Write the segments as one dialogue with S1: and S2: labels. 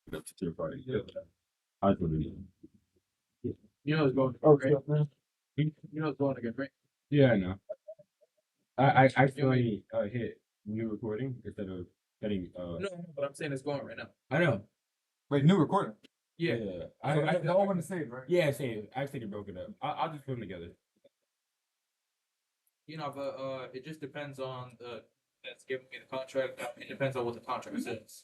S1: To the party. Yeah. I believe.
S2: You know it's going. Oh, great. You know it's going again, right?
S1: Yeah, I know. I accidentally hit new recording instead of hitting
S2: No, but I'm saying it's going right now.
S1: I know.
S3: Wait, new recording.
S2: Yeah.
S1: Yeah.
S3: They all want to say it, right?
S1: Yeah, same. I think it broke it up. I'll just put them together.
S2: You know, but it just depends on the that's giving me the contract. It depends on what the contract says.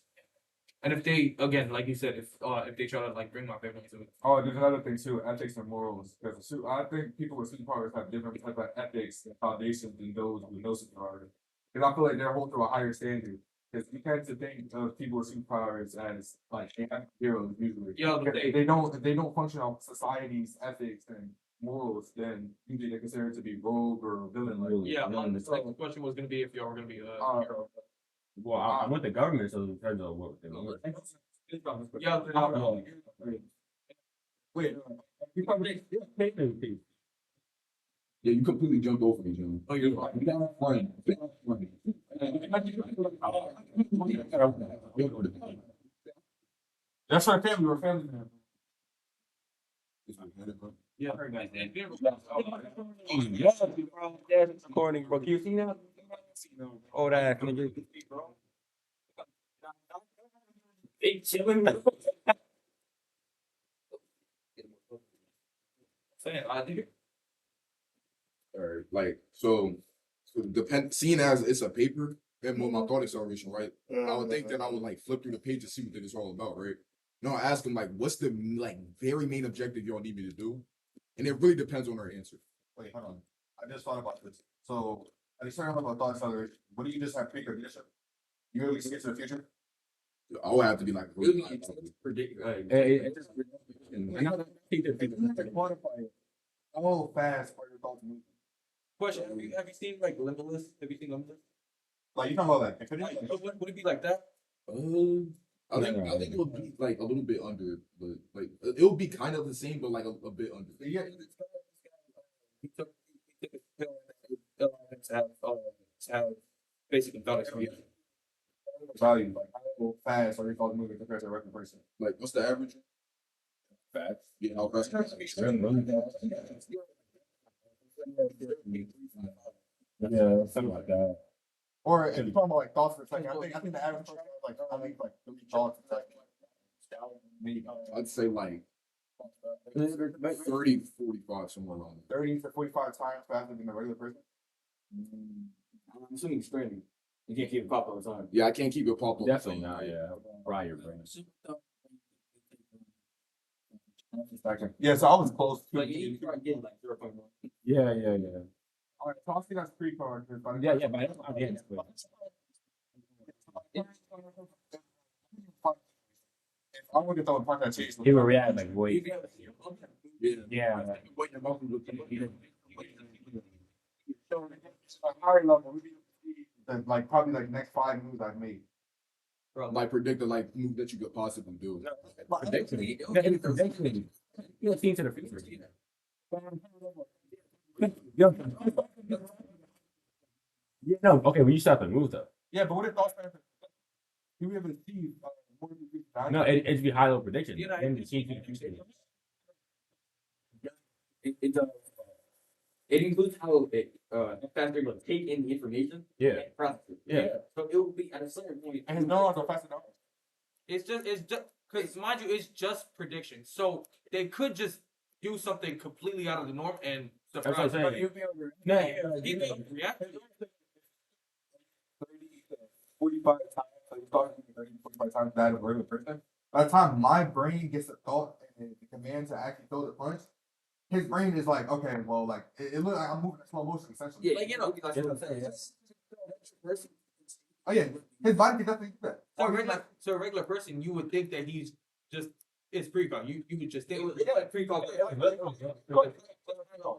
S2: And if they, again, like you said, if they try to like bring my family to it,
S3: Oh, there's another thing too, ethics and morals. Because I think people with superpowers have different type of ethics and foundations than those with no superpowers. Because I feel like they're held to a higher standard. Because we tend to think of people with superpowers as like heroes usually.
S2: Yeah, but
S3: If they don't function on society's ethics and morals, then usually they're considered to be rogue or villain. Like,
S2: yeah. The second question was gonna be if y'all were gonna be a hero.
S1: Well, I'm with the government, so it depends on what they want.
S2: Yeah,
S3: Wait,
S4: Yeah, you completely jumped over me, John.
S2: oh, you're right.
S4: Fine.
S3: that's our family. We're family now.
S2: Yeah,
S5: Yeah, bro, that's corny, bro. Can you see that? Oh, that nigga. Big chilling.
S2: saying I think
S4: Or like so depend seeing as it's a paper and with my thought acceleration, right? I would think that I would like flip through the page to see what it's all about, right? No, I ask them like, what's the like very main objective y'all need me to do? And it really depends on their answer.
S3: Wait, hold on. I just thought about this. So, at the start of my thought acceleration, what do you just have precognition? You really see into the future?
S4: I would have to be like, really?
S5: Predict.
S3: And I think that people have to quantify it. How fast are your thoughts moving?
S2: question. Have you seen like Limitless? Have you seen Limitless?
S3: Like, you talking about like,
S2: Would it be like that?
S4: I think it would be like a little bit under, but like it would be kind of the same, but like a bit under.
S3: yeah,
S2: He took a pill and to have basically thought experience.
S3: value, like how fast are your thoughts moving compared to a regular person?
S4: Like, what's the average?
S1: Facts.
S4: Yeah, how fast?
S1: Yeah, something like that.
S3: Or if you're talking about like thoughts per second, I think the average person has like 3 thoughts per second. Maybe
S4: I'd say like 30, 45, somewhere around there.
S3: 30 to 45 times faster than a regular person.
S5: I'm assuming sprinting. You can't keep it pop all the time.
S4: Yeah, I can't keep it popping.
S1: Definitely not. Yeah, fry your brain.
S3: Yeah, so I was close.
S5: Like you start getting like 0.1.
S1: Yeah.
S3: All right, so I'll see that's pre-card.
S1: Yeah, but I don't get it.
S3: If I would have thrown a punch at Chase,
S1: He would react like, wait.
S4: Yeah.
S1: Yeah.
S3: So a higher level, would be like probably like next 5 moves I've made.
S4: Like predict the like move that you could possibly do.
S1: Predicting. You'll see into the future. Yeah, no, okay, well, you still have to move though.
S3: Yeah, but what if thoughts you able to see more than you can
S1: No, it'd be high level prediction.
S2: You know,
S1: And you see into the future.
S5: It does. It includes how fast they're going to take in the information
S1: Yeah.
S5: and process it.
S1: Yeah.
S5: So it will be at a certain point.
S3: And his neurons are fast enough.
S2: It's just because mind you, it's just prediction. So they could just do something completely out of the norm and
S1: That's what
S2: surprise.
S1: I'm saying.
S3: No,
S2: He could react.
S3: 30 to 45 times, so you're talking 30 to 45 times that of a regular person. By the time my brain gets a thought and the command to actually throw the punch, his brain is like, okay, well, like it looks like I'm moving in slow motion essentially.
S5: Yeah,
S2: Like, you know,
S5: that's what I'm saying. That's person.
S3: Oh yeah, his body can definitely do that.
S2: So a regular person, you would think that he's just it's pre-con. You would just think
S5: Yeah, pre-con.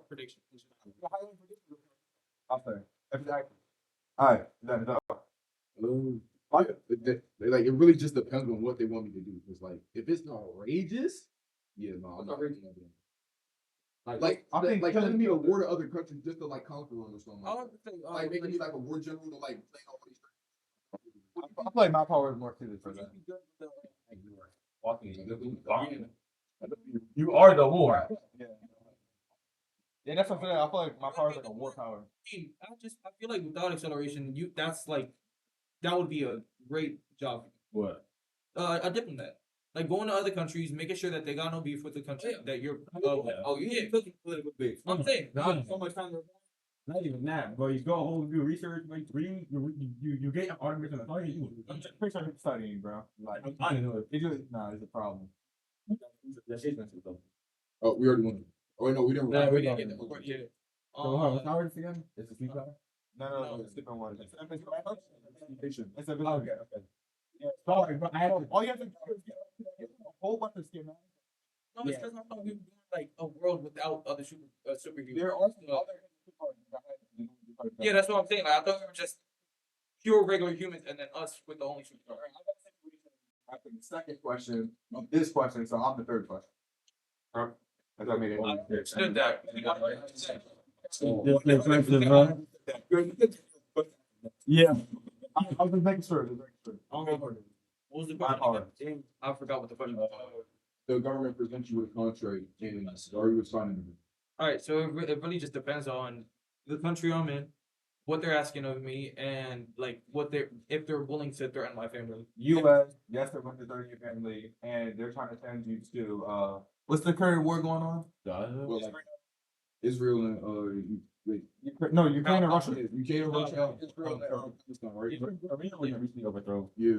S2: prediction.
S3: I'm sorry. Exactly. All right.
S4: Like it really just depends on what they want me to do. Because like if it's outrageous, yeah, no, I'm not ready. Like
S3: I think
S4: like telling me to war to other countries just to like conquer them or something.
S2: I
S4: Like,
S2: would say,
S4: like making me like a war general to like play all these.
S3: I feel like my power is more suited for that.
S1: You are the war.
S3: Yeah, that's what I'm saying. I feel like my power is like a war power.
S2: I feel like without acceleration, that would be a great job.
S1: What?
S2: A diplomat. Like going to other countries, making sure that they got no beef with the country that you're.
S5: You cooking political beef.
S2: I'm saying.
S1: No.
S2: So much time.
S1: Not even that, bro. You go home, do research, like read, you get arguments on the phone.
S3: I'm just pretty sure he's studying, bro. Like,
S1: I don't know.
S3: it's just nah, it's a problem.
S5: That's expensive though.
S4: Oh, we already won. Oh no, we didn't.
S2: Nah, we
S4: didn't
S2: didn't get that. Yeah.
S1: So, what's ours again? It's a sleep hour?
S3: No, it's different one. It's a
S1: Okay, okay. Yeah, sorry, but I don't.
S3: all you have to do is get a whole bunch of schematics.
S2: No, it's because I thought we were doing like a world without other superheroes.
S3: There are some other
S2: Yeah, that's what I'm saying. Like, I thought we were just pure regular humans, and then us with the only superpower.
S3: After the second question of this question, so I'm the third question. Alright. As I made it.
S2: I understood that.
S1: Yeah.
S3: I was just making sure.
S2: What was the
S3: My
S2: question?
S3: apologies.
S2: again? I forgot what the question was.
S4: The government presents you with a contract and are you signing it?
S2: All right, so it really just depends on the country I'm in, what they're asking of me, and like if they're willing to threaten my family.
S3: U.S. Yes, they're going to threaten your family, and they're trying to send you to what's the current war going on?
S4: Well, like Israel and
S3: No, Ukraine and Russia.
S4: Ukraine and Russia.
S2: Israel and
S4: Pakistan, right?
S1: recently overthrown.
S4: Yeah.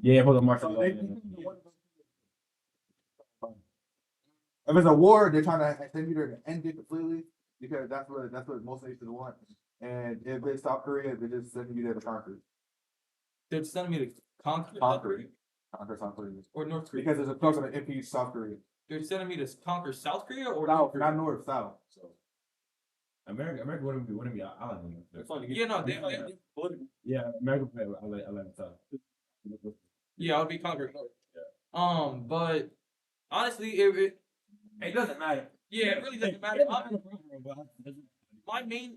S1: Yeah, hold on, Marshall.
S3: If it's a war, they're trying to send you there to end it completely because that's what most nations want. And if it's South Korea, they're just sending you there to conquer
S2: They're sending me to conquer
S3: South Korea
S2: or North Korea.
S3: because there's a threat to impeach South Korea.
S2: They're sending me to conquer South Korea or
S3: South,
S2: North Korea?
S3: not North, South.
S1: America wouldn't be island.
S2: Yeah, no,
S1: Yeah, America would be island top.
S2: yeah, I would be conquering North. But honestly, it
S1: doesn't matter.
S2: yeah, it really doesn't matter. My main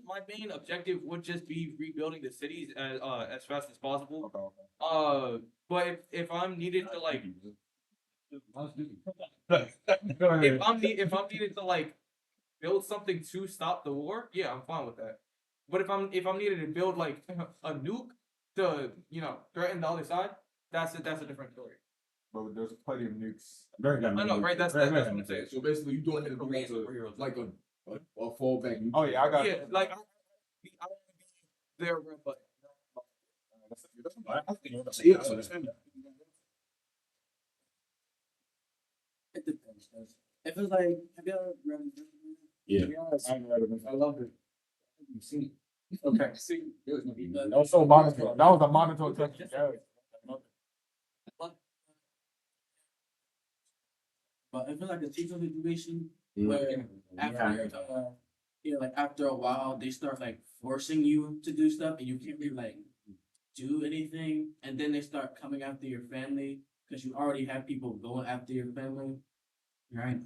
S2: objective would just be rebuilding the cities as fast as possible. But if I'm needed to like if I'm needed to like build something to stop the war, yeah, I'm fine with that. But if I'm needed to build like a nuke to threaten the other side, that's a different story.
S3: But there's plenty of nukes.
S2: I know, right? That's what I'm saying.
S4: So basically, you don't have to be like a fallback.
S3: Oh yeah, I got
S2: Yeah, like I want to be their but
S4: Yeah, so that's
S6: It depends. 'Cause if it's like, have you ever read it?
S1: Yeah.
S6: To be honest,
S3: I
S6: love it. You've seen it. Okay, see, it was gonna be
S3: That was so monotone. That was a monotone question.
S6: But if it's like a teacher situation where after like after a while they start like forcing you to do stuff and you can't really like do anything, and then they start coming after your family because you already have people going after your family, right?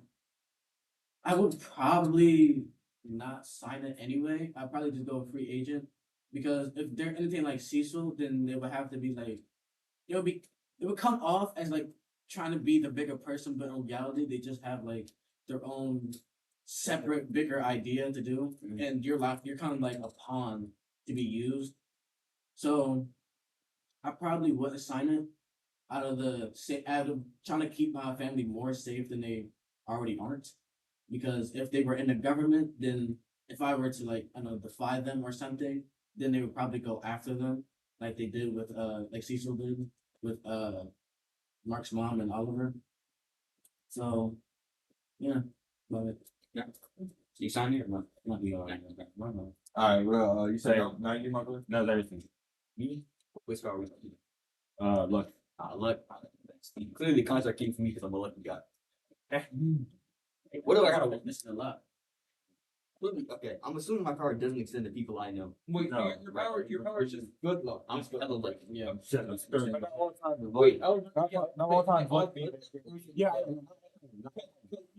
S6: I would probably not sign it anyway. I'd probably just go free agent because if they're anything like Cecil, then they would have to be like it would come off as like trying to be the bigger person, but in reality they just have like their own separate bigger idea to do, and you're kind of like a pawn to be used. So I probably wouldn't sign it out of trying to keep my family more safe than they already aren't. Because if they were in the government, then if I were to like I don't know defy them or something, then they would probably go after them like they did with like Cecil did with Mark's mom and Oliver. So yeah, but
S5: You sign it or not? Not you.
S3: Alright, well, you said 90, my brother?
S1: That's everything.
S5: Me? Which car was
S1: Look.
S5: look. Clearly, contract came for me because I'm a lucky guy. What do I gotta witness a lot? Okay, I'm assuming my power doesn't extend to people I know.
S2: wait,
S1: No,
S2: your power is just good luck.
S5: I'm
S2: Just good
S5: hella
S2: luck.
S5: lucky. Yeah.
S3: Not all the time.
S5: Wait,
S3: Not all the time. Yeah.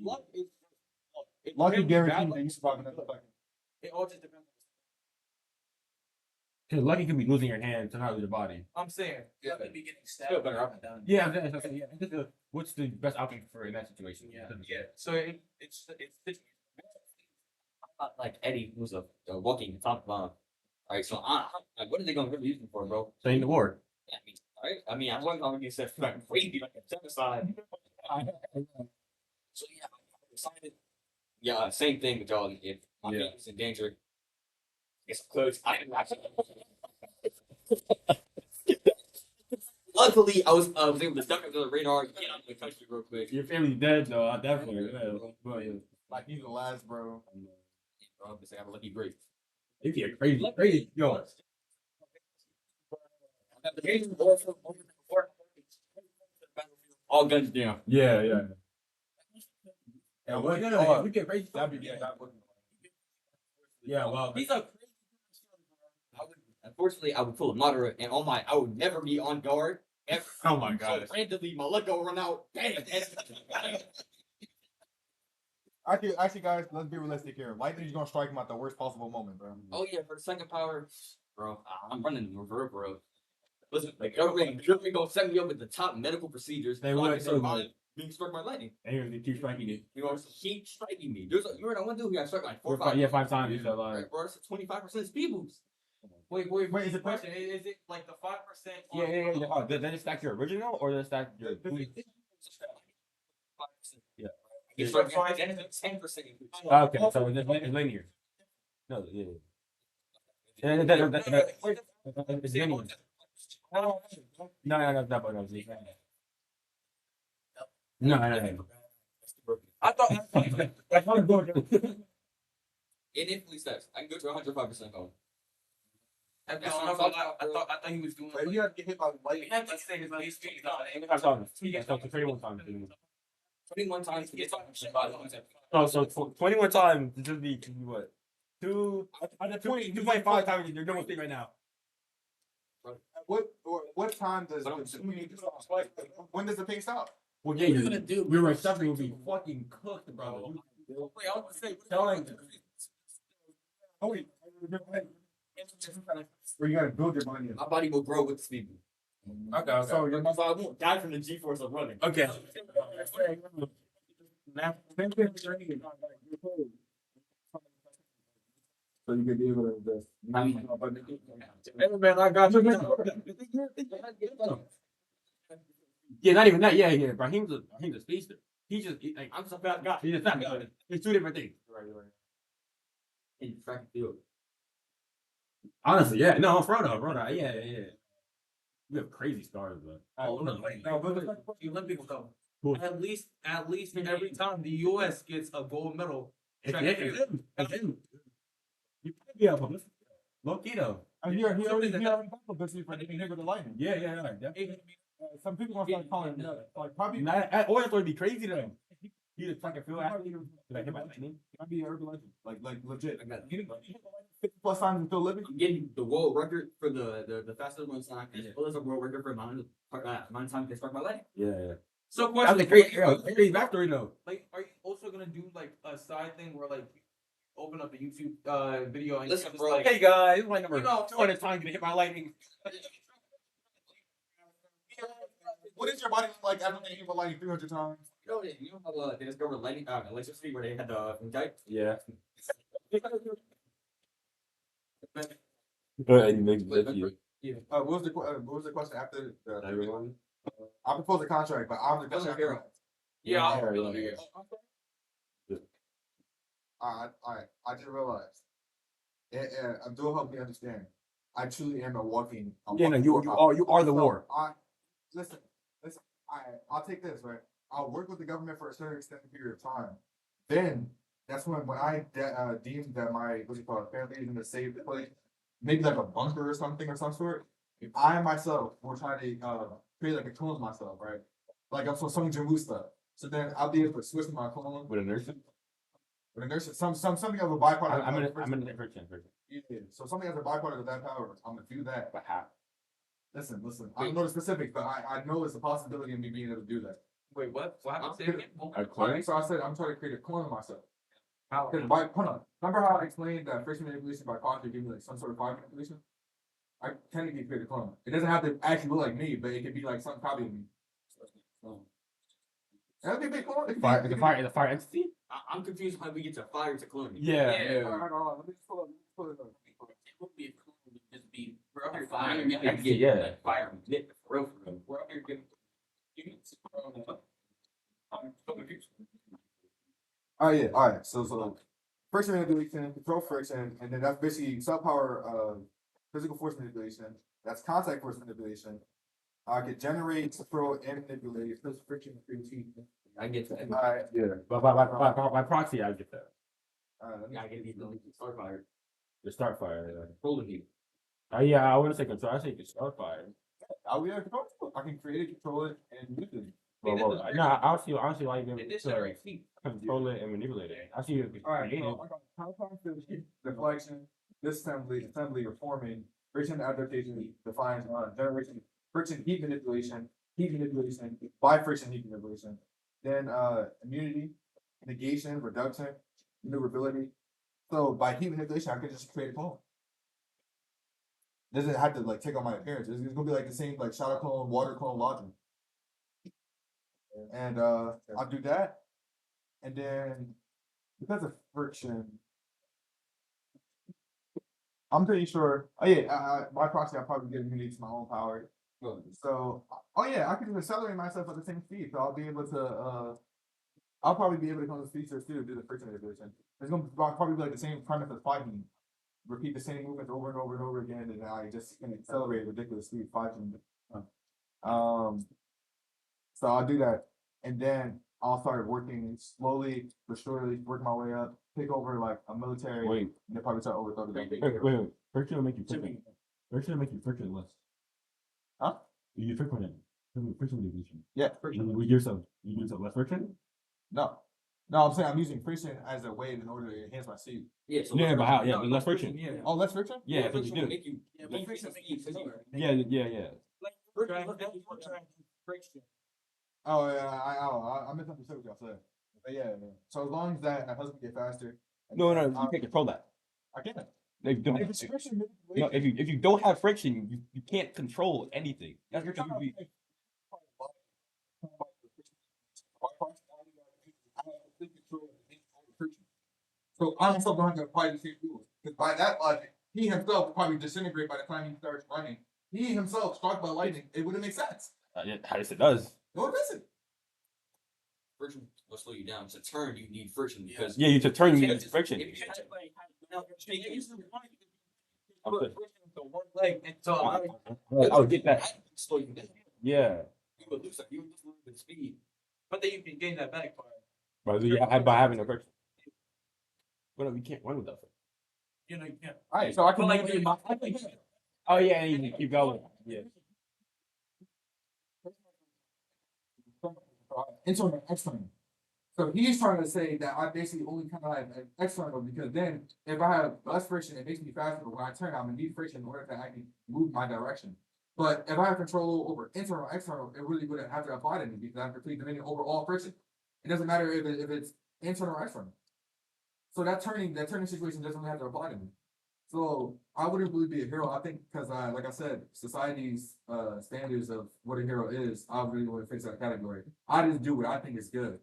S2: Luck is it
S3: Lucky
S2: can be
S3: guaranteed
S2: bad
S3: that
S2: luck.
S3: you survive another second.
S2: It all just depends.
S1: Because lucky can be losing your hand, sometimes lose your body.
S2: I'm saying.
S3: Yeah.
S6: Could be getting
S5: Still
S6: stabbed.
S5: better off.
S1: Yeah, yeah. What's the best outcome for in that situation?
S2: Yeah. So it's
S5: Like Eddie, who's a walking top bomb. Alright, so like, what are they gonna really use him for, bro?
S1: Saying the war.
S5: Yeah, I mean, alright. I mean, I wasn't gonna get set like crazy like a genocide. So yeah, I decided. Yeah, same thing with y'all. If my
S1: Yeah.
S5: family's in danger, it's close. Luckily, I was able to duck under the radar, and get out of the country real quick.
S1: Your family's dead though. I definitely. Yeah. But yeah.
S3: Like he's the last, bro.
S5: Bro, I'm just saying, I have a lucky break.
S1: If you're crazy, yo.
S5: All guns down.
S1: Yeah. Yeah,
S3: Yeah,
S1: well,
S3: oh,
S1: we get crazy.
S3: that'd be yeah, that would.
S1: Yeah, well,
S2: he's a
S5: Unfortunately, I would pull a moderate, and on my, I would never be on guard. Ever.
S1: oh my
S5: So
S1: god.
S5: randomly, my luck will run out. Bang!
S3: Actually, guys, let's be realistic here. Lightning's gonna strike him at the worst possible moment, bro.
S5: Oh yeah, for the second power, bro, I'm running the reverb, bro. Listen, the government gonna set me up with the top medical procedures.
S1: They
S5: so I
S1: would,
S5: can
S1: they would.
S5: survive being struck by lightning.
S1: And they keep striking you.
S5: You know, keep striking me. There's, you remember that one dude who got struck like 4 or 5
S1: Yeah, 5 times. You said like.
S5: Right, bro, that's a 25% speed boost.
S2: wait,
S3: is it
S2: question? Is it like the 5%?
S1: Yeah. Oh, does that stack your original or does that stack your?
S5: 5%.
S1: Yeah.
S5: You struck me, and it's 10%.
S1: Okay, so it's linear. No, yeah. It's linear. No, no.
S2: I thought.
S1: I thought going.
S5: In infantry steps, I can go to 105% home.
S2: I thought he was doing.
S3: If you have to get hit by lightning,
S2: Let's say his base speed is not.
S1: 21 times.
S5: 21 times to get 5% by the
S1: Oh, so 21 times to just be what? 2.5 times you're doing thing right now.
S3: what time does
S5: But I'm-
S3: when does the ping stop?
S1: Well,
S6: What are you gonna do?
S1: We were suffering. We fucking cooked, bro.
S2: Wait, I was gonna say.
S1: Telling.
S3: Oh wait, where you gotta build your money.
S5: My body will grow with the speed boost.
S1: Okay,
S3: So you're
S5: So I won't die from the G-force of running.
S1: okay.
S3: So you could be able to invest.
S1: Hey man, I got you. Yeah, not even that. Yeah. Raheem's a speedster. He just like
S5: I'm just a fat guy.
S1: he's a fat guy. It's two different things.
S5: In track and field.
S1: Honestly, yeah. No, Frodo. Yeah. We have crazy stars, but
S2: The Olympics though.
S1: Cool.
S2: At least every time the U.S. gets a gold medal.
S1: it's him. You could be up on low key though.
S3: He already got publicity for getting hit with the lightning.
S1: Yeah. Definitely.
S3: Some people gonna start calling him like probably
S1: Or it's going to be crazy though. He just fucking feel athlete. Like him by lightning.
S3: might be an urban legend, like legit.
S5: I got it.
S3: Getting 50+ times and still living.
S5: I'm getting the world record for the fastest run time, as well as a world record for amount of time they struck my leg.
S1: Yeah.
S2: So
S1: That's
S2: question.
S1: a great backstory though.
S2: Like, are you also gonna do like a side thing where like you open up a YouTube video and
S5: Listen,
S2: it's
S5: bro.
S2: like,
S1: Hey guys, my number
S2: You know,
S1: 200 times getting hit by lightning.
S3: What is your body look like after getting hit with lightning 300 times?
S5: You know how they discovered lightning, electricity where they had the guy?
S1: Yeah.
S3: What was the question after the I proposed a contract, but I'm the
S5: That's
S3: question
S5: a hero.
S3: after.
S2: yeah, I'll
S1: Yeah,
S2: build
S1: yeah.
S2: it.
S3: I just realized. Abdul helped me understand. I truly am a walking.
S1: Yeah, no, you are the war.
S3: Listen. I'll take this, right? I'll work with the government for a certain extended period of time. Then that's when I deem that my family is in a safe place, maybe like a bunker or something or some sort. If I myself will try to create like a clone of myself, right? Like I'm from some Jammu stuff. So then I'll be able to switch my clone
S1: With a nurse?
S3: with a nurse. Something of a byproduct.
S1: I'm
S3: of
S1: in a person.
S3: yeah. So something as a byproduct of that power, I'm gonna do that.
S1: But how?
S3: Listen. I don't know the specifics, but I know it's a possibility of me being able to do that.
S2: Wait, what? What happened? Say it again.
S1: A clone?
S3: So I said I'm trying to create a clone of myself.
S2: How?
S3: Hold on. Remember how I explained that frictional manipulation by quantum gave me like some sort of five manipulation? I technically create a clone. It doesn't have to actually look like me, but it could be like some copy of me. That could be a clone. It could be-
S1: Fire,
S3: it
S1: the
S3: could
S1: fire, the fire entity.
S5: I'm confused how we get to fire to cloning.
S1: Yeah.
S3: be- Hold on, hold on, let me just pull it up.
S6: It would be a clone, it would just be
S5: We're up here
S6: fire.
S5: fire. Yeah,
S1: Entity, yeah.
S5: like fire. Lit, for real, for real.
S2: We're up here getting units. I'm so confused.
S3: Oh yeah, all right. So friction manipulation, control friction, and then that's basically subpower physical force manipulation. That's contact force manipulation. I could generate, control, and manipulate. That's friction creativity.
S5: I get that.
S3: All right, yeah.
S1: But by proxy, I get that.
S3: Let me-
S5: Yeah, I get these start fire.
S1: The start fire. Yeah.
S5: Controlling you.
S1: Yeah, I wouldn't say control. I say start fire.
S3: I'll be able to control it. I can create it, control it, and use it.
S1: No, I honestly like them
S2: It is
S1: to
S2: generate heat.
S1: control it and manipulate it. I see it.
S3: All right,
S1: creative.
S3: so I got contact, deflection, disassembly, or forming, friction adaptation defines generation, friction heat manipulation, by friction heat manipulation. Then immunity, negation, reduction, maneuverability. So by heat manipulation, I could just create a clone. Doesn't have to like take on my appearance. It's gonna be like the same like shadow clone, water clone logic. And I'll do that. And then because of friction, I'm pretty sure. Oh yeah, by proxy, I'll probably get immunity to my own power. So, oh yeah, I can accelerate myself at the same speed. So I'll be able to. I'll probably be able to come to features too to do the friction manipulation. It's gonna probably be like the same premise as fighting. Repeat the same movements over and over and over again, and I just can accelerate ridiculous speed fighting. So I'll do that, and then I'll start working slowly but surely, work my way up, take over like a military,
S1: Wait,
S3: and then probably start overthrowing the
S1: wait. Friction will make you friction. Friction will make you frictionless.
S3: Huh?
S1: You friction it. Friction manipulation.
S3: Yeah,
S1: You give yourself less friction.
S3: no, I'm saying I'm using friction as a way in order to enhance my speed.
S5: Yeah, so
S1: Yeah, but how? Yeah,
S2: No,
S1: but less friction.
S2: Yeah.
S3: Oh, less friction?
S1: Yeah, that's what
S5: friction
S1: you
S5: will
S1: do.
S5: make you.
S6: Yeah, but friction make you slower.
S1: Yeah.
S2: Friction.
S3: Oh yeah, I misunderstood what y'all said. But yeah. So as long as that helps me get faster.
S1: No, you can't control that.
S3: I can.
S1: If you don't,
S3: If it's friction
S1: no,
S3: manipulation,
S1: if you don't have friction, you can't control anything. That's
S3: you're
S1: what
S3: talking
S1: you
S3: about. So I myself don't have to apply the same rules. Because by that logic, he himself would probably disintegrate by the time he starts running. He himself struck by lightning. It wouldn't make sense.
S1: Yes, it does.
S3: No, it doesn't.
S5: Friction will slow you down. To turn, you need friction because
S1: Yeah, you to turn you
S5: Yeah,
S1: need friction.
S5: if you had, like,
S1: Okay.
S2: So one leg until
S1: I would get that.
S5: I would slow you down.
S1: Yeah,
S5: You would lose a little bit of speed.
S2: but then you can gain that back
S1: by having a friction. But we can't run without friction.
S2: you know, you can't.
S3: All right, so I can
S2: But like,
S3: manipulate my.
S1: Oh yeah, you can keep going. Yeah.
S3: Internal and external. So he's trying to say that I basically only kind of have an external because then if I have less friction, it makes me faster. But when I turn, I'm gonna need friction in order to actually move my direction. But if I have control over internal or external, it really wouldn't have to apply to me because I have complete dominion over all friction. It doesn't matter if it's internal or external. So that turning situation doesn't really have to apply to me. So I wouldn't really be a hero. I think because like I said, society's standards of what a hero is, I really want to fix that category. I just do what I think is good.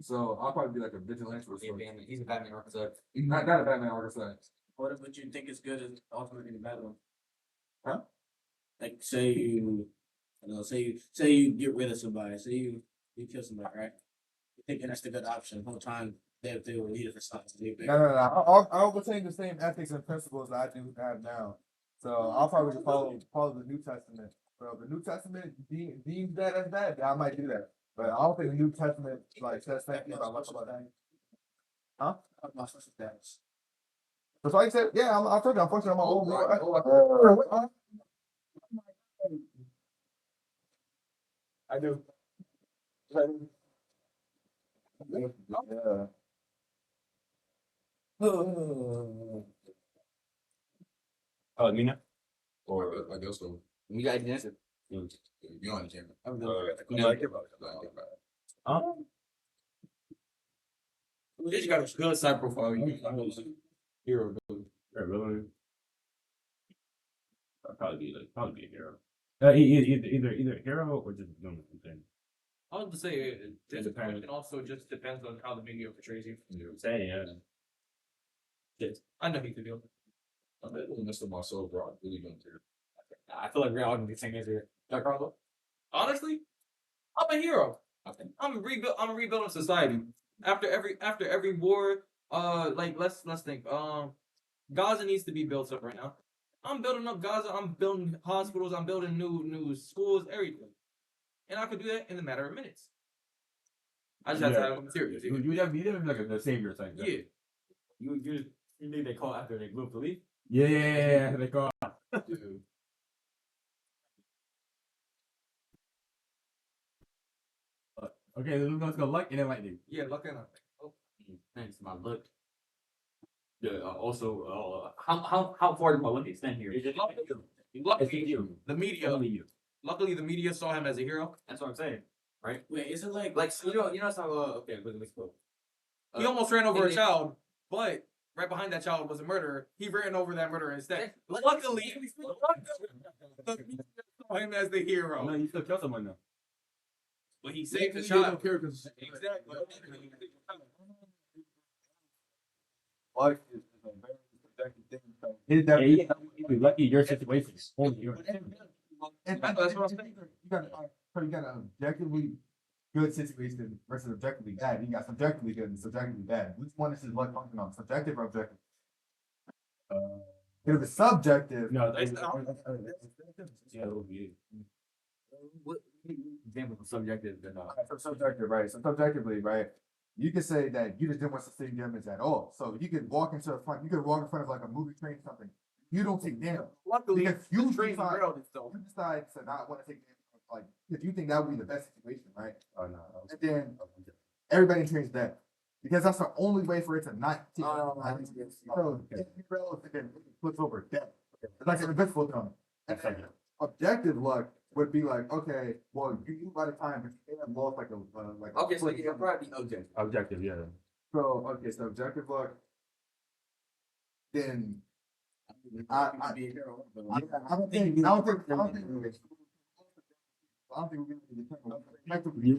S3: So I'll probably be like a vigilante or something.
S5: He's a Batman archetype.
S3: Not a Batman archetype.
S6: What if what you think is good is ultimately the bad one?
S3: Huh?
S6: Like say you, I don't know, say you get rid of somebody, say you kill somebody, right? You're thinking that's the good option. The whole time they will need it for something.
S3: No. I'll retain the same ethics and principles that I do have now. So I'll probably just follow the New Testament. So if the New Testament deems that as bad, then I might do that. But I don't think the New Testament like says anything about much about that. Huh?
S6: My social status.
S3: That's why I said, yeah, I told you, unfortunately, I'm my old. I do. Yeah.
S1: Oh, Mina.
S4: Or I guess so.
S5: We got an answer.
S4: You know, on the camera.
S2: You just got a good side profile.
S1: Hero. I'd probably be a hero. Either a hero or just doing something.
S2: I was to say this
S1: Depends.
S2: question also just depends on how the media portrays you.
S1: You know what I'm saying? Yeah.
S2: I know he could do it.
S4: I'm a little Mr. Marcel, bro. I really don't care.
S5: I feel like we're all gonna be the same answer. Giancarlo?
S2: Honestly, I'm a hero. I'm rebuilding society. After every war, like let's think. Gaza needs to be built up right now. I'm building up Gaza. I'm building hospitals. I'm building new schools, everything, and I could do that in a matter of minutes. I just have to have the materials.
S1: You never be like the savior type.
S2: Yeah.
S5: You think they call after they blew up the leaf?
S1: Yeah, they go.
S4: Dude.
S1: Okay, let's go luck and then lightning.
S2: Yeah, look at that. Oh,
S5: Thanks, my look. Yeah. Also, how far did my look extend here?
S2: luckily, the media.
S1: Only you.
S2: Luckily, the media saw him as a hero.
S5: That's what I'm saying, right?
S6: Wait, is it like
S5: Like, so you know, it's how. Okay, let's go.
S2: He almost ran over a
S5: Indian-
S2: child, but right behind that child was a murderer. He ran over that murderer instead. Luckily, the media saw him as the
S1: No,
S2: hero.
S1: you still kill someone though.
S2: But he saved the
S4: They
S2: child.
S4: don't care because
S2: Exactly.
S3: Luck is a very subjective thing. So his
S1: Yeah, you
S3: definition-
S1: be lucky your situation. Only yours.
S3: And
S2: That's what I'm saying.
S3: You got an objectively good situation versus objectively bad. You got subjectively good and subjectively bad. Which one is his luck function on? Subjective or objective? If it's subjective,
S1: No,
S2: It's
S1: that's
S2: not.
S1: yeah, it would be.
S5: What example of subjective than
S3: so subjective, right? So subjectively, right? You could say that you just didn't want to see damage at all. So you could walk into a front, you could walk in front of like a movie train or something. You don't take damage.
S2: Luckily,
S3: Because you
S2: the train
S3: decide-
S2: derailed itself.
S3: You decide to not want to take damage. Like, if you think that would be the best situation, right?
S1: Oh no.
S3: And then everybody trains that. Because that's the only way for it to not take
S5: Oh,
S3: So if you fail, it then flips over death. It's like an invincible thing.
S1: That's like
S3: Objective luck would be like, okay, well, you by the time, but you may have lost like a like.
S5: Okay, so you'll probably be objective.
S1: objective, yeah.
S3: So okay, so objective luck. Then I don't think I don't think we're gonna determine objectively.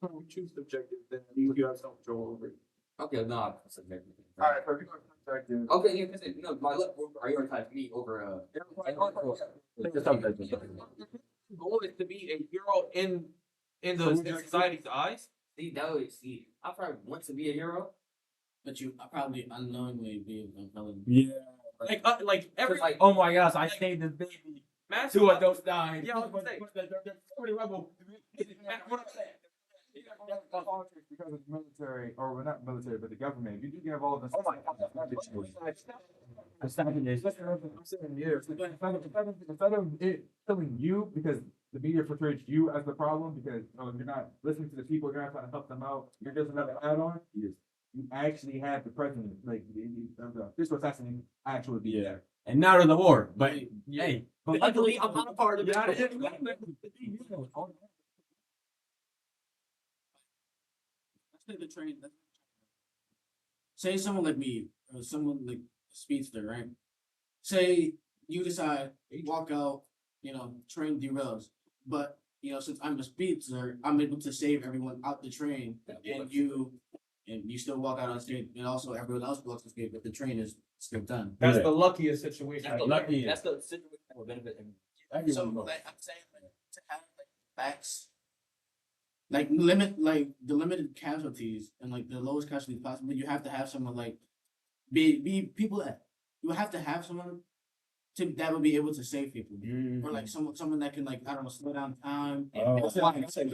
S2: So we choose subjective, then you have some control over it.
S5: Okay, no, subjective.
S3: All right, so if you're going subjective.
S5: Okay, yeah, because no, my look prioritize me over
S2: The goal is to be a hero in the society's eyes.
S5: See, that would see. I probably want to be a hero.
S6: but I probably unknowingly be a villain.
S1: Yeah.
S2: Like every
S5: Like,
S1: Oh my gosh, I saved this baby.
S2: mass.
S1: Two adults died.
S2: Yeah, I was gonna say.
S1: Somebody rebel.
S2: What I'm saying.
S3: Politics because it's military, or well, not military, but the government. If you do get involved in.
S1: Oh my god, that's not the situation. I'm stopping this.
S3: Instead of it killing you because the media portrays you as the problem because you're not listening to the people, you're not trying to help them out. You're just another add-on. You actually have the president, like the official assassination, actually be there.
S1: And now there's a war, but hey,
S5: but luckily, I'm not a part of it.
S6: Let's say the train. Say someone like me, or someone like a speedster, right? Say you decide, walk out, train derails, but since I'm a speedster, I'm able to save everyone out the train, and you still walk out on stage, and also everyone else walks on stage, but the train is still done.
S2: That's
S1: Yeah.
S2: the luckiest situation.
S5: That's the
S1: Lucky.
S5: That's the situation that will benefit him.
S6: So like I'm saying, like, to have like facts, like the limited casualties and like the lowest casualties possible, you have to have someone like be people that you have to have someone that will be able to save people, or like someone that can like I don't know slow down time.
S1: Oh.
S6: That's why I said,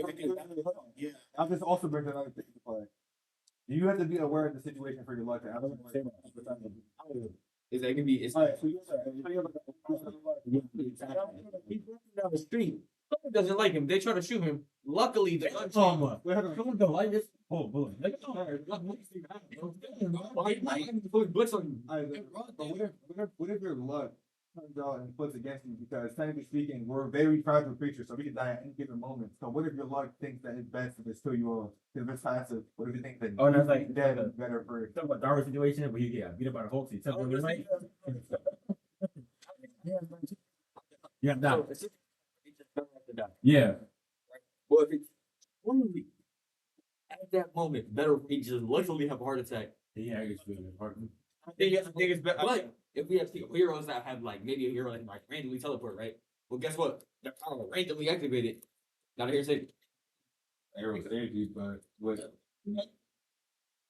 S6: yeah.
S3: I'll just also bring another thing to play. You have to be aware of the situation for your life. I don't want to say that.
S5: Is that gonna be? It's
S3: Alright, so you're
S2: Down the street. Someone doesn't like him. They try to shoot him. Luckily, the gun
S1: Someone don't like this. Oh, boy.
S3: What if your luck turns out and flips against you? Because technically speaking, we're very fragile creatures, so we can die at any given moment. So what if your luck thinks that it's best if it's still you all? If it's passive, what if you think that
S1: Oh, that's like-
S3: dead is better for
S1: Talk about Darwin situation where you get beat up by the Hulk. You tell me right. Yeah,
S5: So
S1: that.
S5: it's just better after that.
S1: Yeah.
S5: Well, if it's truly at that moment, better if we just literally have a heart attack.
S1: Yeah, I guess we're hard.
S2: I think it's better.
S5: But if we have heroes that have like maybe a hero that can like randomly teleport, right? Well, guess what? Their power randomly activated. Now here's it.
S3: Arrows energy, but with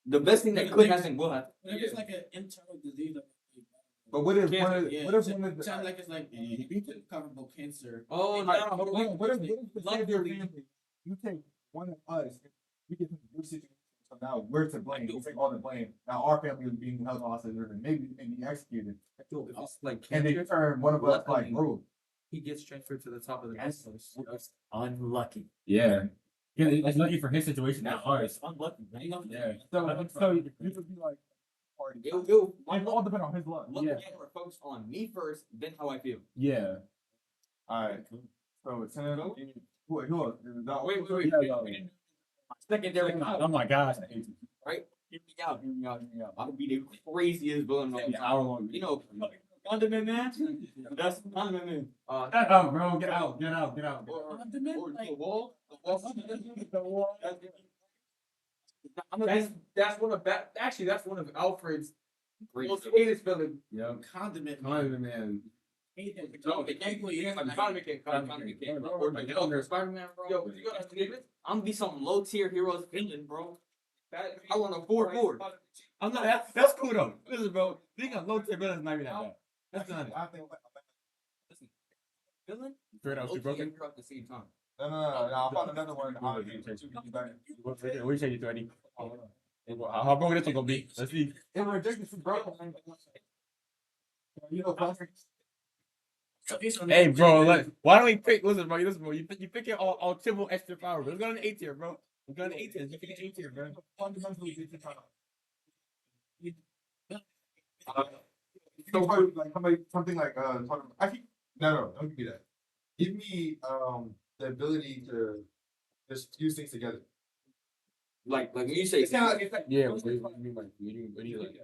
S5: The best thing that could happen will happen.
S6: If it's like an internal disease,
S3: but what if
S2: Cancer,
S3: one of
S6: yeah,
S3: what if
S6: so-
S3: one of
S6: sounds
S3: the
S6: like it's like incurable cancer.
S2: Oh
S3: Alright,
S2: no!
S3: hold on, what if say your
S2: Luckily-
S3: family, you take one of us, we get into your situation, so now we're to blame, we take all the blame. Now our family is being held hostage and maybe they can be executed.
S2: If it's like
S3: And they
S2: cancer,
S3: turn one of us like
S2: Luckily-
S3: rogue.
S2: he gets transferred to the top of the
S5: That's
S2: list.
S5: just unlucky.
S1: Yeah. Yeah, it's lucky for his situation, not ours.
S5: Unlucky.
S1: Yeah.
S3: So you could be like party. It all depends on his luck.
S5: Look
S1: Yeah.
S5: at or focus on me first, then how I feel.
S1: Yeah.
S3: Alright, so Tim, who else?
S2: Wait.
S1: Yeah,
S5: Secondary
S1: Oh
S5: power,
S1: my gosh, I hate you.
S5: right? Hear me out. I would be the craziest villain of all
S1: An
S5: time.
S1: hour long.
S5: You know, Condiment Man. That's Condiment Man.
S1: Shut up, bro. Get out. Get out. Get out.
S5: Or
S6: Like-
S5: the wall. The wall.
S2: That's one of that's one of Alfred's
S5: Great.
S2: most hated villains.
S1: Yep.
S6: Condiment.
S1: Condiment Man.
S5: No, the Gangly is like
S2: Condiment King.
S5: Condiment King, bro. Or the Joker, Spider-Man, bro.
S2: Yo, you gotta believe it.
S5: I'm gonna be some low tier heroes villain, bro.
S2: That
S5: I want a 4/4.
S1: I'm not. That's cool though. Listen, bro. Being a low tier villain is not even that bad. That's not.
S3: I think
S5: Listen, villain,
S1: Straight out,
S5: low
S1: too
S5: tier
S1: broken.
S5: hero at the same time.
S3: no, I found another one.
S1: What you say, you 30? How broken this one gonna be? Let's see.
S3: It rejected from broken. You know, plastic.
S1: Hey, bro. Look, why don't we pick? Listen, bro. Listen, bro. You pick it all triple extra power. Let's go on the A tier, bro. Let's go on the A tier. You pick A tier, bro.
S3: Fundamentally different power. So like something like actually no, don't give me that. Give me the ability to just fuse things together.
S5: Like when you say,
S3: It's kind of like it's like
S1: Yeah. What do you like?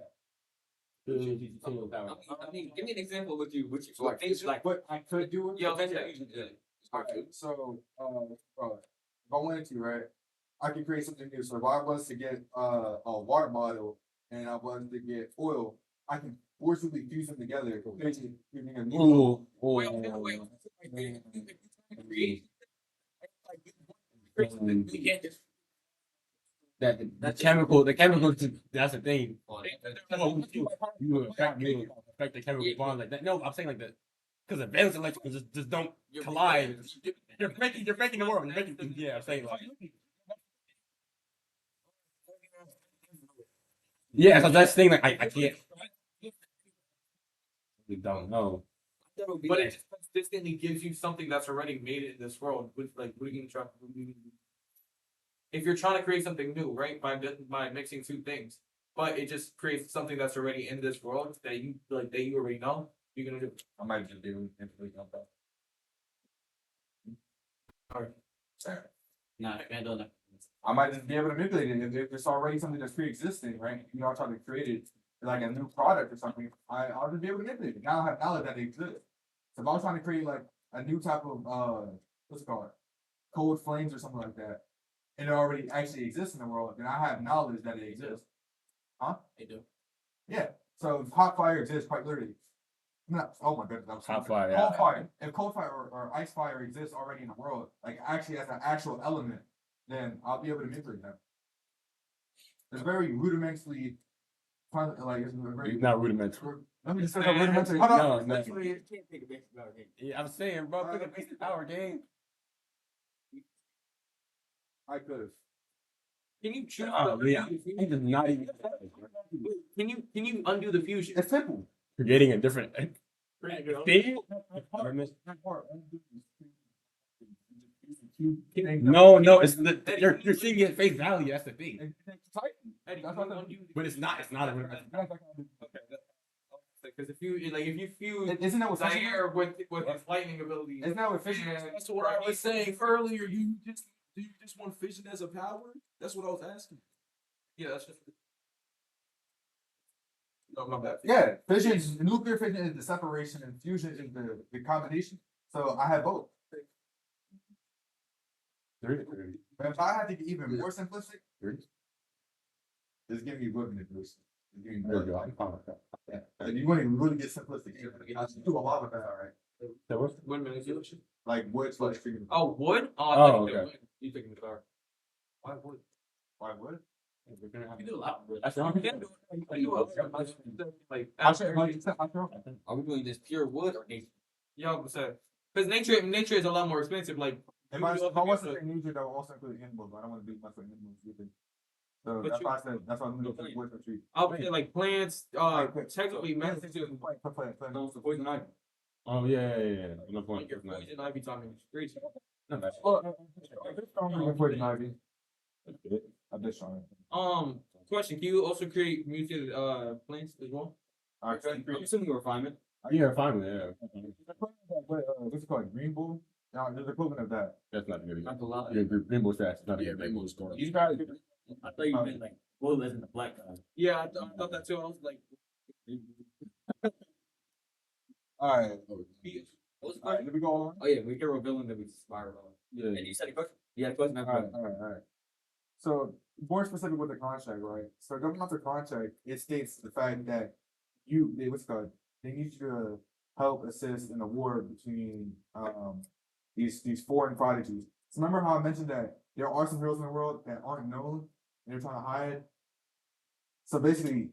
S5: I mean, give me an example with you.
S3: so like
S5: things like
S3: what I could do with
S5: yeah,
S3: it.
S5: yeah.
S3: Okay, so if I wanted to, right, I could create something new. So if I was to get a water bottle and I was to get oil, I can forcibly fuse them together, basically giving a new.
S1: Wait. That the chemical, that's the thing. You affect the chemical bond like that. No, I'm saying like that because the valence electrical just don't collide. You're breaking the world. You're breaking, yeah, I'm saying like. Yeah, so that's the thing. Like I can't. We don't know.
S2: But it just consistently gives you something that's already made it in this world. With like, what are you gonna try? If you're trying to create something new, right, by mixing two things, but it just creates something that's already in this world that you already know, you're gonna do.
S3: I might just be able to instantly jump out.
S5: Nah, I can't do that.
S3: I might just be able to manipulate it if it's already something that's pre-existing, right? You know, I'm trying to create it like a new product or something. I'll just be able to manipulate it. Now I have knowledge that it exists. So if I was trying to create like a new type of what's it called, cold flames or something like that, and it already actually exists in the world, then I have knowledge that it exists. Huh?
S5: They do.
S3: Yeah. So if hot fire exists, quite literally. Not, oh my goodness, that was
S1: Hot
S3: stupid.
S1: fire,
S3: Cold
S1: yeah.
S3: fire. If cold fire or ice fire exists already in the world, like actually as an actual element, then I'll be able to manipulate them. It's very rudimentally, like it's very.
S1: Not rudimentary.
S3: Let me just say that rudimentary. Hold on.
S1: No, no.
S5: You can't take a basic power game.
S1: Yeah, I'm saying, bro, pick a basic power game.
S3: I could have.
S2: Can you choose?
S1: Yeah, he does not even.
S2: Can you undo the fusion?
S3: It's simple.
S1: Creating a different thing. No, it's you're seeing it at face value. That's the thing.
S2: Eddie,
S3: That's
S2: can
S3: not
S2: you undo the
S1: But it's not. It's not a.
S2: Because if you fuse
S3: Isn't that what fission
S2: Zaire with his lightning ability,
S3: Isn't that what fission is?
S7: That's what I was saying earlier. Do you just want fission as a power? That's what I was asking.
S2: yeah, that's just No, my bad.
S3: Yeah, fission, nuclear fission is the separation and fusion is the combination. So I have both. But if I had to get even more simplistic, just give me women first. Give me more. Yeah. If you want to really get simplistic, I should do a lot of that, all right?
S2: Wood manipulation.
S3: Like wood slash treatment.
S2: Oh, wood? Oh, I
S1: Oh,
S2: thought you said
S1: okay.
S2: wood. You taking the car. Why wood?
S3: Why wood?
S6: You can do a lot with
S1: That's the only thing.
S2: Like,
S5: Are we doing this pure wood or nature?
S2: y'all said, because nature is a lot more expensive. Like,
S3: If I want to say nature, that will also include animals, but I don't want to do much with animals either. So
S2: But
S3: that's
S2: you-
S3: why I said, that's why I'm looking for wood for tree.
S2: I would say like plants.
S3: Like,
S2: Technically,
S3: Plant,
S2: medicine.
S3: plant.
S5: No, it's the poison ivy.
S1: Oh yeah. No point.
S2: Like your poison ivy talking crazy.
S1: Not bad.
S3: Poison ivy. I did show it.
S2: Question: can you also create mutated plants as well?
S3: Alright,
S5: I'm assuming a refinement.
S1: Yeah, fine with it. Yeah.
S3: What's it called? Green bull? No, there's an equivalent of that.
S1: That's not gonna be.
S5: Not a lot.
S1: Yeah, Rainbow Stats. Not
S4: Yeah,
S1: a
S4: Rainbow Star.
S1: You guys.
S6: I thought you meant like wood as in the black guy.
S2: Yeah, I thought that too. I was like,
S3: Alright,
S5: What was the
S3: alright,
S5: question?
S3: let me go on.
S5: Oh yeah, we hero villain that we spiral on.
S1: Yeah.
S5: And you said a question? Yeah, a question.
S3: Alright. So, more specific with the contract, right? So, governmental contract, it states the fact that what's it called? They need you to help assist in a war between these foreign prodigies. So remember how I mentioned that there are some heroes in the world that aren't known and they're trying to hide? So basically,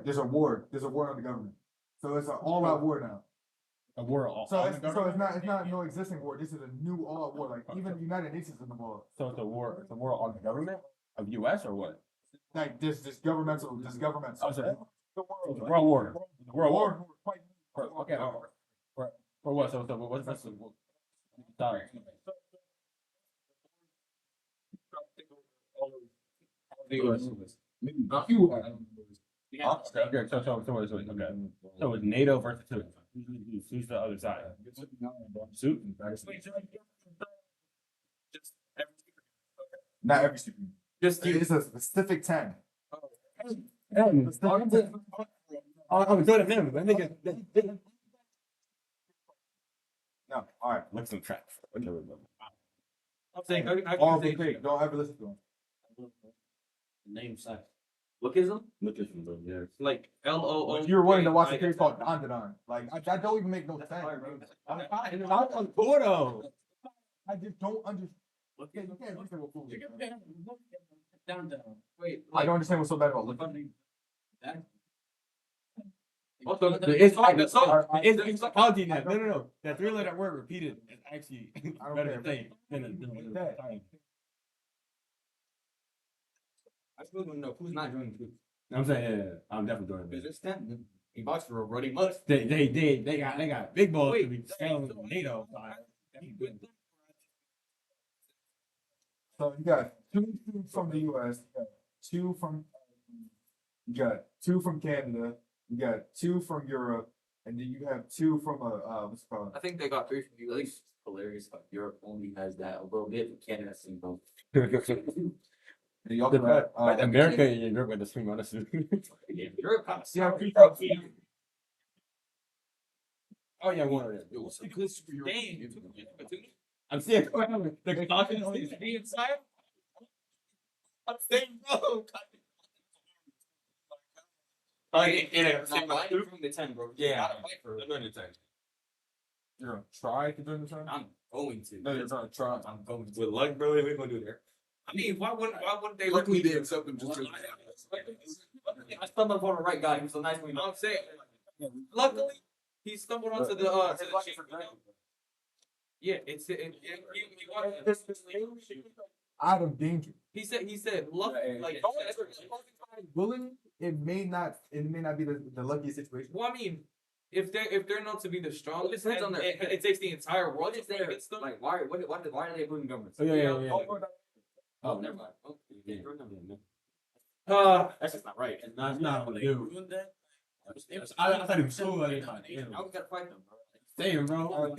S3: there's a war on the government. So it's an all-out war now.
S1: A world.
S3: So it's not no existing war. This is a new all-out war. Like even the United Nations is involved.
S1: So it's a war. It's a war on the government of U.S. or what?
S3: Like this governmental.
S1: Oh, so
S3: The
S1: it's a world war. World war.
S3: Fight.
S1: Okay. For what? So what's the sorry. Okay. So it's NATO versus who's the other side? Suit.
S3: Not every super.
S2: just you.
S3: It's a specific 10.
S1: I'm good at him. That nigga.
S3: No, all right.
S1: Look some track.
S2: I'm saying, I
S3: All
S2: can say,
S3: fake. Don't ever listen to him.
S6: Name sucks.
S5: Lookism?
S1: Look at him though. Yeah.
S2: like LOO.
S3: If you were willing to watch a case called Don Don, like that don't even make no sense.
S1: I'm on Porto.
S3: I just don't understand.
S6: Look
S3: You can't understand what food is.
S6: down.
S2: Wait,
S3: I don't understand what's so bad about looking.
S6: That
S2: also,
S1: It's like
S2: the song.
S1: it's psychology now. No. That three-letter word repeated is actually
S3: I don't
S1: better
S3: care.
S1: thing than
S3: That.
S5: I still don't know who's not joining the
S1: I'm saying, yeah, I'm definitely doing
S5: Because
S1: this.
S5: there's 10. In box for a running must.
S1: They got big balls to
S2: Wait,
S1: be selling to NATO.
S3: So you got two from the US, you got two from Canada, you got two from Europe, and then you have two from what's it called?
S2: I think they got 3 from you.
S5: At least hilarious. But Europe only has that a little bit. Canada seen both.
S3: And you also got,
S1: America and Europe with the swing on us.
S5: Yeah, Europe kind of
S3: Yeah,
S1: Oh yeah, one of them.
S2: Dang.
S1: I'm seeing
S2: The caution is the inside. I'm saying, bro.
S5: Not fighting from the 10, bro.
S1: Yeah.
S5: Gotta fight for it.
S3: you're gonna try to do the time?
S5: I'm going to.
S3: No, you're gonna try.
S5: I'm going to.
S1: with luck, bro. We're gonna do there.
S2: I mean, why wouldn't they
S4: Luckily,
S2: let me
S4: they accept them just
S5: I stumbled upon the right guy. He was so nice when
S2: You know what I'm saying? Luckily, he stumbled onto the chick, you know? Yeah, he wanted-
S3: Out of danger.
S2: he said luck like
S3: Willing, it may not be the luckiest situation.
S2: well, I mean, if they're known to be the strongest,
S5: Depends on
S2: and
S5: their-
S2: it takes the entire world
S5: What is
S2: to fight
S5: there?
S2: against them.
S5: Like, why are they approving governments?
S1: Oh yeah.
S5: Oh, never mind. Oh, yeah. That's just not right.
S1: That's not what they do.
S6: ruined that.
S1: I thought he was cool.
S5: Now we gotta fight them, bro.
S1: Damn, bro.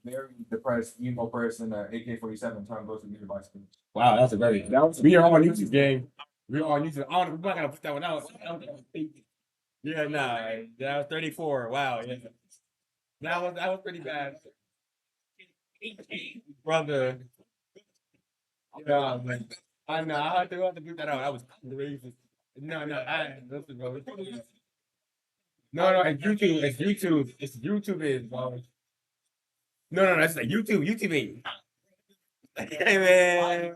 S3: Very depressed, emo person, AK-47 trying to go to the university.
S1: Wow, that's a very. We are on YouTube game. We're on YouTube. Oh, we're not gonna put that one out. Yeah, nah, that was 34. Wow, yeah. That was pretty bad. Brother. Yeah, man. I know, I have to put that out. That was crazy. No, listen, bro. No, it's YouTube. It's YouTube. It's YouTube is, bro. No, it's like YouTube. YouTube ain't. Hey, man.